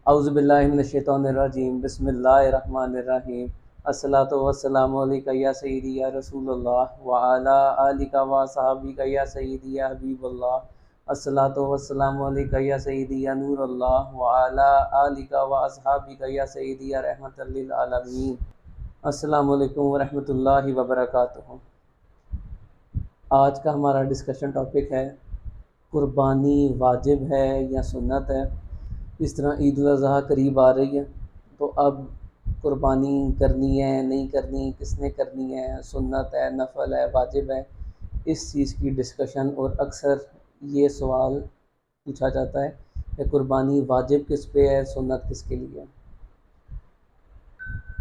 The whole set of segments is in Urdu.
اعوذ باللہ من الشیطان الرجیم، بسم اللہ الرحمن الرحیم۔ الصلاۃ والسلام علیک یا سیدی یا رسول اللہ وعلی آلک و صحابک یا سیدی یا حبیب اللہ۔ الصلاۃ والسلام علیک یا سیدی یا نور اللہ وعلی آلک و اصحابک یا سیدی یا رحمت للعالمین۔ السلام علیکم ورحمۃ اللہ وبرکاتہ۔ آج کا ہمارا ڈسکشن ٹاپک ہے قربانی واجب ہے یا سنت ہے۔ اس طرح عید الاضحیٰ قریب آ رہی ہے، تو اب قربانی کرنی ہے نہیں کرنی، کس نے کرنی ہے، سنت ہے، نفل ہے، واجب ہے، اس چیز کی ڈسکشن۔ اور اکثر یہ سوال پوچھا جاتا ہے کہ قربانی واجب کس پہ ہے، سنت کس کے لیے ہے۔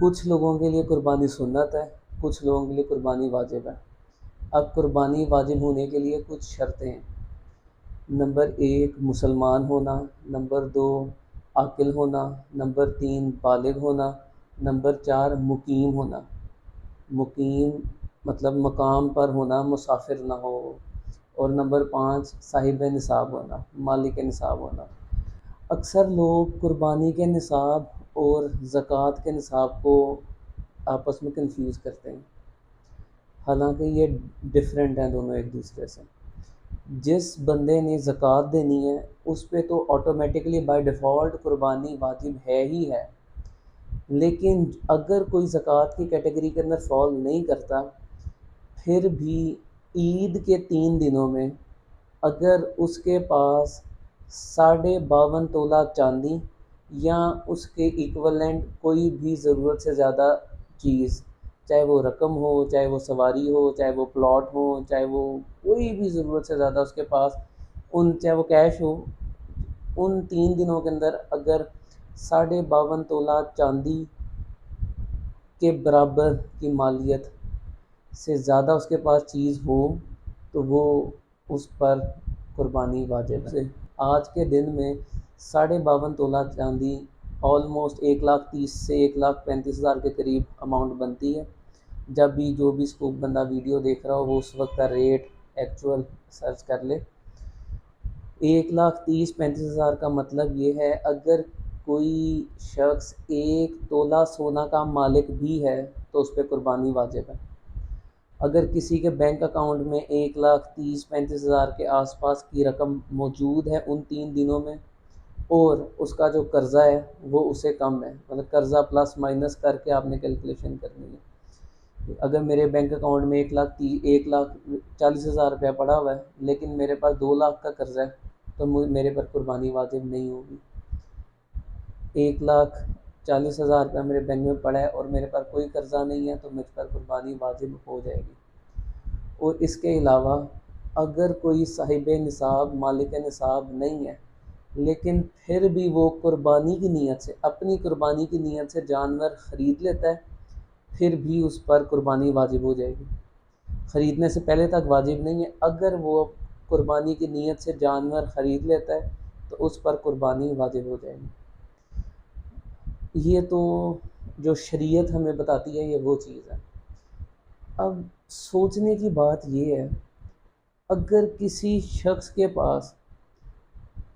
کچھ لوگوں کے لیے قربانی سنت ہے، کچھ لوگوں کے لیے قربانی واجب ہے۔ اب قربانی واجب ہونے کے لیے کچھ شرطیں ہیں۔ نمبر 1 مسلمان ہونا، نمبر 2 عاقل ہونا، نمبر 3 بالغ ہونا، نمبر 4 مقیم ہونا۔ مقیم مطلب مقام پر ہونا، مسافر نہ ہو۔ اور نمبر 5 صاحب نصاب ہونا، مالک نصاب ہونا۔ اکثر لوگ قربانی کے نصاب اور زکوٰۃ کے نصاب کو آپس میں کنفیوز کرتے ہیں، حالانکہ یہ ڈیفرنٹ ہیں دونوں ایک دوسرے سے۔ جس بندے نے زکوٰۃ دینی ہے اس پہ تو آٹومیٹکلی بائی ڈیفالٹ قربانی واجب ہے ہی ہے، لیکن اگر کوئی زکوٰۃ کی کیٹیگری کے اندر فال نہیں کرتا، پھر بھی عید کے 3 دنوں میں اگر اس کے پاس 52.5 تولہ چاندی یا اس کے ایکولنٹ کوئی بھی ضرورت سے زیادہ چیز، چاہے وہ رقم ہو، چاہے وہ سواری ہو، چاہے وہ پلاٹ ہو، چاہے وہ کوئی بھی ضرورت سے زیادہ اس کے پاس چاہے وہ کیش ہو، ان 3 دنوں کے اندر اگر 52.5 تولہ چاندی کے برابر کی مالیت سے زیادہ اس کے پاس چیز ہو تو وہ اس پر قربانی واجب ہے۔ آج کے دن میں 52.5 تولہ چاندی آلموسٹ 1,30,000 سے 1,35,000 کے قریب اماؤنٹ بنتی ہے۔ جب بھی جو بھی اسکوپ بندہ ویڈیو دیکھ رہا ہو وہ اس وقت کا ریٹ ایکچول سرچ کر لے۔ 1,30,000-35,000 کا مطلب یہ ہے اگر کوئی شخص 1 تولہ سونا کا مالک بھی ہے تو اس پہ قربانی واجب ہے۔ اگر کسی کے بینک اکاؤنٹ میں 1,30,000-35,000 کے آس پاس کی رقم موجود ہے ان 3 دنوں میں، اور اس کا جو قرضہ ہے وہ اسے کم ہے، مطلب قرضہ پلس مائنس کر کے آپ نے کیلکولیشن کرنی ہے۔ اگر میرے بینک اکاؤنٹ میں 1,40,000 روپیہ پڑا ہوا ہے لیکن میرے پاس 2 لاکھ کا قرضہ ہے تو میرے پر قربانی واجب نہیں ہوگی۔ 1,40,000 روپیہ میرے بینک میں پڑا ہے اور میرے پر کوئی قرضہ نہیں ہے تو مجھ پر قربانی واجب ہو جائے گی۔ اور اس کے علاوہ اگر کوئی صاحب نصاب، مالک نصاب نہیں ہے لیکن پھر بھی وہ قربانی کی نیت سے، اپنی قربانی کی نیت سے جانور خرید لیتا ہے، پھر بھی اس پر قربانی واجب ہو جائے گی۔ خریدنے سے پہلے تک واجب نہیں ہے، اگر وہ قربانی کی نیت سے جانور خرید لیتا ہے تو اس پر قربانی واجب ہو جائے گی۔ یہ تو جو شریعت ہمیں بتاتی ہے یہ وہ چیز ہے۔ اب سوچنے کی بات یہ ہے، اگر کسی شخص کے پاس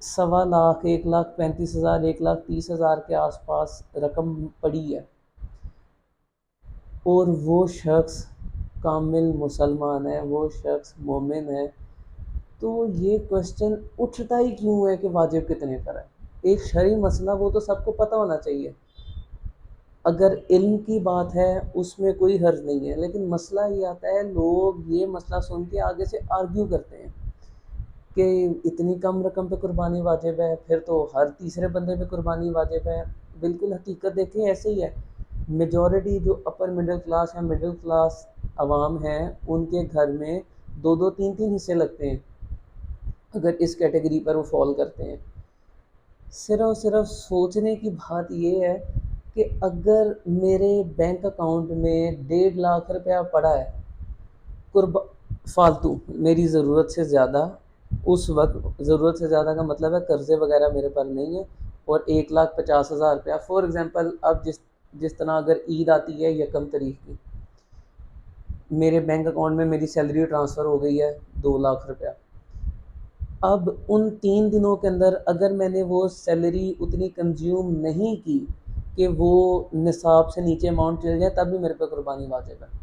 1.25 لاکھ، 1,35,000، 1,30,000 کے آس پاس رقم پڑی ہے اور وہ شخص کامل مسلمان ہے، وہ شخص مومن ہے، تو یہ کوشچن اٹھتا ہی کیوں ہے کہ واجب کتنے پر ہے؟ ایک شرعی مسئلہ وہ تو سب کو پتہ ہونا چاہیے۔ اگر علم کی بات ہے اس میں کوئی حرج نہیں ہے، لیکن مسئلہ یہ آتا ہے لوگ یہ مسئلہ سن کے آگے سے آرگیو کرتے ہیں کہ اتنی کم رقم پہ قربانی واجب ہے، پھر تو ہر تیسرے بندے پہ قربانی واجب ہے۔ بالکل حقیقت دیکھیں ایسے ہی ہے۔ میجورٹی جو اپر مڈل کلاس ہے، مڈل کلاس عوام ہیں، ان کے گھر میں 2 3 حصے لگتے ہیں اگر اس کیٹیگری پر وہ فال کرتے ہیں۔ صرف سوچنے کی بات یہ ہے کہ اگر میرے بینک اکاؤنٹ میں 1.5 لاکھ روپیہ پڑا ہے فالتو، میری ضرورت سے زیادہ، اس وقت ضرورت سے زیادہ کا مطلب ہے قرضے وغیرہ میرے پر نہیں ہے، اور 1,50,000 روپیہ فار ایگزامپل، اب جس طرح اگر عید آتی ہے 1 تاریخ کی، میرے بینک اکاؤنٹ میں میری سیلری ٹرانسفر ہو گئی ہے 2 لاکھ روپیہ، اب ان 3 دنوں کے اندر اگر میں نے وہ سیلری اتنی کنزیوم نہیں کی کہ وہ نصاب سے نیچے اماؤنٹ چل جائے، تب بھی میرے پہ قربانی واجب ہے۔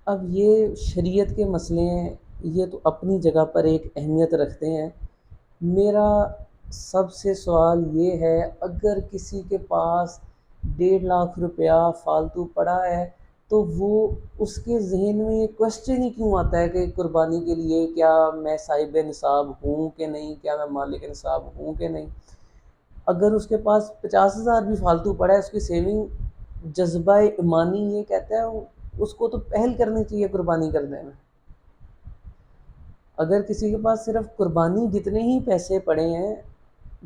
اب یہ شریعت کے مسئلے ہیں، یہ تو اپنی جگہ پر ایک اہمیت رکھتے ہیں۔ میرا سب سے سوال یہ ہے، اگر کسی کے پاس 1.5 لاکھ روپیہ فالتو پڑا ہے تو وہ اس کے ذہن میں یہ کوشچن ہی کیوں آتا ہے کہ قربانی کے لیے کیا میں صاحب نصاب ہوں کہ نہیں، کیا میں مالک نصاب ہوں کہ نہیں۔ اگر اس کے پاس 50,000 بھی فالتو پڑا ہے، اس کی سیونگ، جذبہ ایمانی یہ کہتا ہے اس کو تو پہل کرنی چاہیے قربانی کرنے میں۔ اگر کسی کے پاس صرف قربانی جتنے ہی پیسے پڑے ہیں،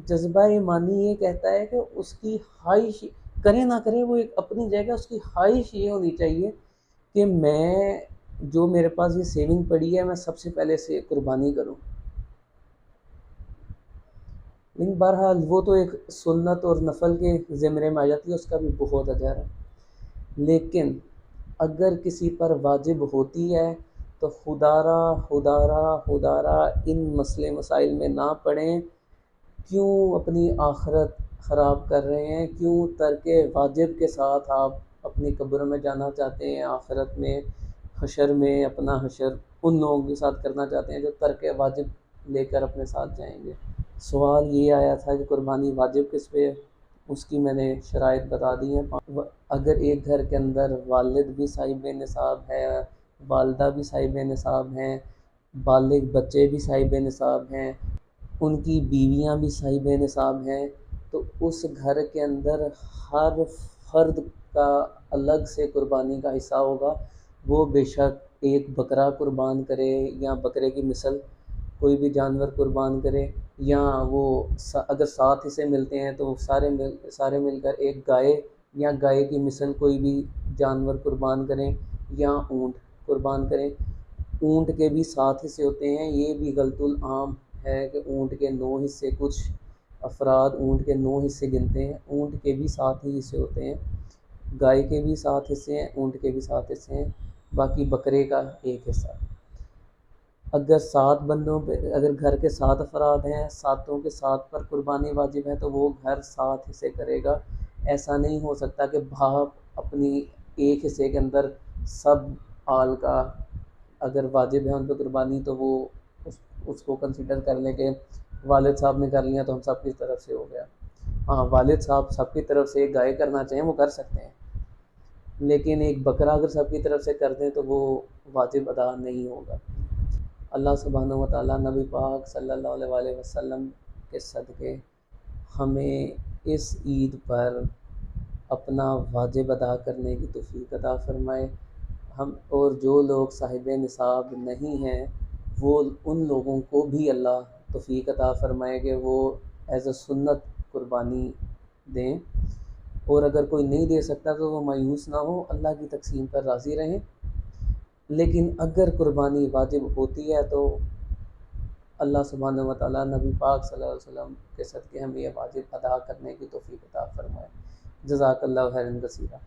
جذبہ ایمانی یہ کہتا ہے کہ اس کی خواہش کرے نہ کرے، وہ ایک اپنی جگہ اس کی خواہش یہ ہونی چاہیے کہ میں جو میرے پاس یہ سیونگ پڑی ہے میں سب سے پہلے سے قربانی کروں۔ لیکن بہرحال وہ تو ایک سنت اور نفل کے زمرے میں آ جاتی ہے، اس کا بھی بہت اجر ہے۔ لیکن اگر کسی پر واجب ہوتی ہے تو خدا را ان مسئلے مسائل میں نہ پڑیں۔ کیوں اپنی آخرت خراب کر رہے ہیں؟ کیوں ترک واجب کے ساتھ آپ اپنی قبر میں جانا چاہتے ہیں؟ آخرت میں حشر میں اپنا حشر ان لوگوں کے ساتھ کرنا چاہتے ہیں جو ترک واجب لے کر اپنے ساتھ جائیں گے۔ سوال یہ آیا تھا کہ قربانی واجب کس پہ ہے، اس کی میں نے شرائط بتا دی ہیں۔ اگر ایک گھر کے اندر والد بھی صاحب نصاب ہے، والدہ بھی صاحب نصاب ہیں، بالغ بچے بھی صاحب نصاب ہیں، ان کی بیویاں بھی صاحب نصاب ہیں، تو اس گھر کے اندر ہر فرد کا الگ سے قربانی کا حصہ ہوگا۔ وہ بے شک ایک بکرا قربان کرے یا بکرے کی مثل کوئی بھی جانور قربان کرے، یا وہ اگر 7 حصے ملتے ہیں تو وہ سارے مل کر ایک گائے یا گائے کی مثل کوئی بھی جانور قربان کریں یا اونٹ قربان کریں۔ اونٹ کے بھی 7 حصے ہوتے ہیں، یہ بھی غلط العام ہے کہ اونٹ کے 9 حصے، کچھ افراد اونٹ کے 9 حصے گنتے ہیں، اونٹ کے بھی 7 ہی حصے ہوتے ہیں۔ گائے کے بھی 7 حصے ہیں، اونٹ کے بھی 7 حصے ہیں، باقی بکرے کا 1 حصہ۔ اگر 7 بندوں پہ، اگر گھر کے 7 افراد ہیں، 7 کے 7 پر قربانی واجب ہے تو وہ گھر 7 حصے کرے گا۔ ایسا نہیں ہو سکتا کہ باپ اپنی 1 حصے کے اندر سب آل کا اگر واجب ہے ان پہ قربانی تو وہ اس کو کنسیڈر کر لیں کہ والد صاحب نے کر لیا تو ہم سب کی طرف سے ہو گیا۔ ہاں، والد صاحب سب کی طرف سے ایک گائے کرنا چاہیں وہ کر سکتے ہیں، لیکن ایک بکرا اگر سب کی طرف سے کر دیں تو وہ واجب ادا نہیں ہوگا۔ اللہ سبحانہ و تعالیٰ نبی پاک صلی اللہ علیہ وآلہ وسلم کے صدقے ہمیں اس عید پر اپنا واجب ادا کرنے کی توفیق عطا فرمائے۔ ہم اور جو لوگ صاحب نصاب نہیں ہیں وہ ان لوگوں کو بھی اللہ توفیق عطا فرمائے کہ وہ ایز اے سنت قربانی دیں، اور اگر کوئی نہیں دے سکتا تو وہ مایوس نہ ہو، اللہ کی تقسیم پر راضی رہیں۔ لیکن اگر قربانی واجب ہوتی ہے تو اللہ سبحانہ و تعالیٰ نبی پاک صلی اللہ علیہ وسلم کے صدقے ہمیں یہ واجب ادا کرنے کی توفیق عطا فرمائے۔ جزاک اللہ خیرا کثیرا۔